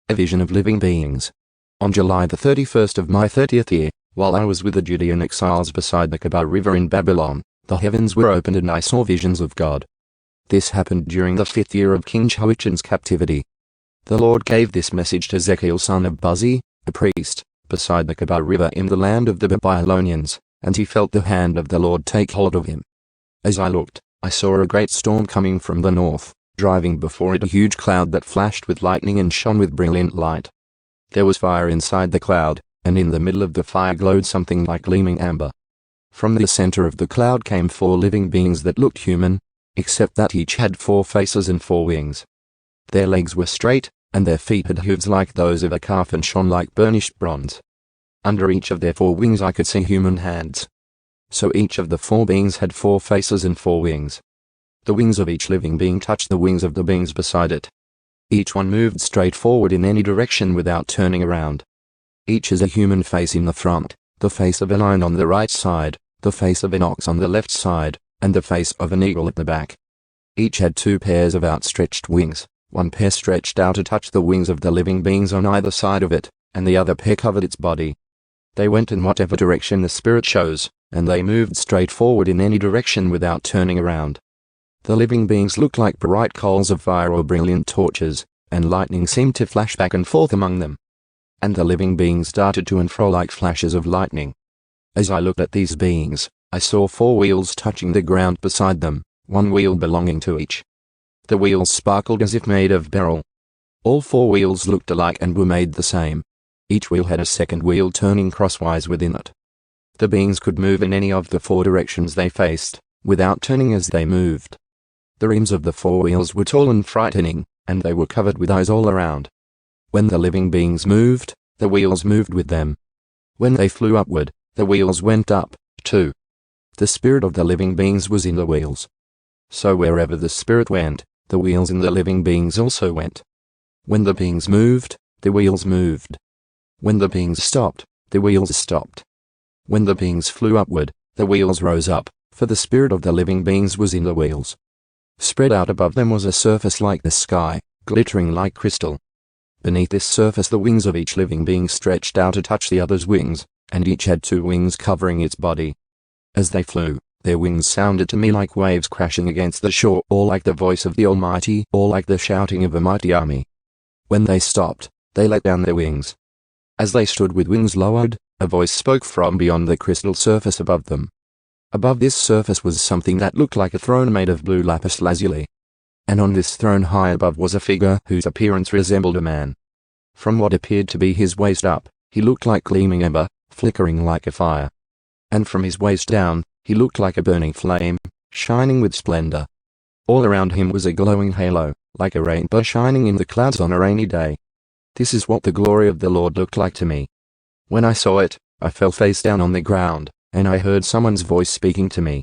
A vision of living beings. On July the 31st of my 30th year, while I was with the Judean exiles beside the Kebar River in Babylon, the heavens were opened and I saw visions of God. This happened during the 5th year of King Jehoiachin's captivity. The Lord gave this message to Ezekiel son of Buzi, a priest, beside the Kebar River in the land of the Babylonians, and he felt the hand of the Lord take hold of him. As I looked, I saw a great storm coming from the north, driving before it a huge cloud that flashed with lightning and shone with brilliant light. There was fire inside the cloud, and in the middle of the fire glowed something like gleaming amber. From the center of the cloud came 4 living beings that looked human, except that each had 4 faces and 4 wings. Their legs were straight, and their feet had hooves like those of a calf and shone like burnished bronze. Under each of their 4 wings I could see human hands. So each of the 4 beings had 4 faces and 4 wings. The wings of each living being touched the wings of the beings beside it. Each one moved straight forward in any direction without turning around. Each has a human face in the front, the face of a lion on the right side, the face of an ox on the left side, and the face of an eagle at the back. Each had 2 pairs of outstretched wings, one pair stretched out to touch the wings of the living beings on either side of it, and the other pair covered its body. They went in whatever direction the Spirit chose, and they moved straight forward in any direction without turning around. The living beings looked like bright coals of fire or brilliant torches, and lightning seemed to flash back and forth among them. And the living beings darted to and fro like flashes of lightning. As I looked at these beings, I saw 4 wheels touching the ground beside them, 1 wheel belonging to each. The wheels sparkled as if made of beryl. All 4 wheels looked alike and were made the same. Each wheel had a second wheel turning crosswise within it. The beings could move in any of the 4 directions they faced, without turning as they moved. The rims of the 4 wheels were tall and frightening, and they were covered with eyes all around. When the living beings moved, the wheels moved with them. When they flew upward, the wheels went up, too. The spirit of the living beings was in the wheels. So wherever the spirit went, the wheels in the living beings also went. When the beings moved, the wheels moved. When the beings stopped, the wheels stopped. When the beings flew upward, the wheels rose up, for the spirit of the living beings was in the wheels. Spread out above them was a surface like the sky, glittering like crystal. Beneath this surface the wings of each living being stretched out to touch the other's wings, and each had 2 wings covering its body. As they flew, their wings sounded to me like waves crashing against the shore, or like the voice of the Almighty, or like the shouting of a mighty army. When they stopped, they let down their wings. As they stood with wings lowered, a voice spoke from beyond the crystal surface above them. Above this surface was something that looked like a throne made of blue lapis lazuli. And on this throne high above was a figure whose appearance resembled a man. From what appeared to be his waist up, he looked like gleaming amber, flickering like a fire. And from his waist down, he looked like a burning flame, shining with splendor. All around him was a glowing halo, like a rainbow shining in the clouds on a rainy day. This is what the glory of the Lord looked like to me. When I saw it, I fell face down on the ground, and I heard someone's voice speaking to me.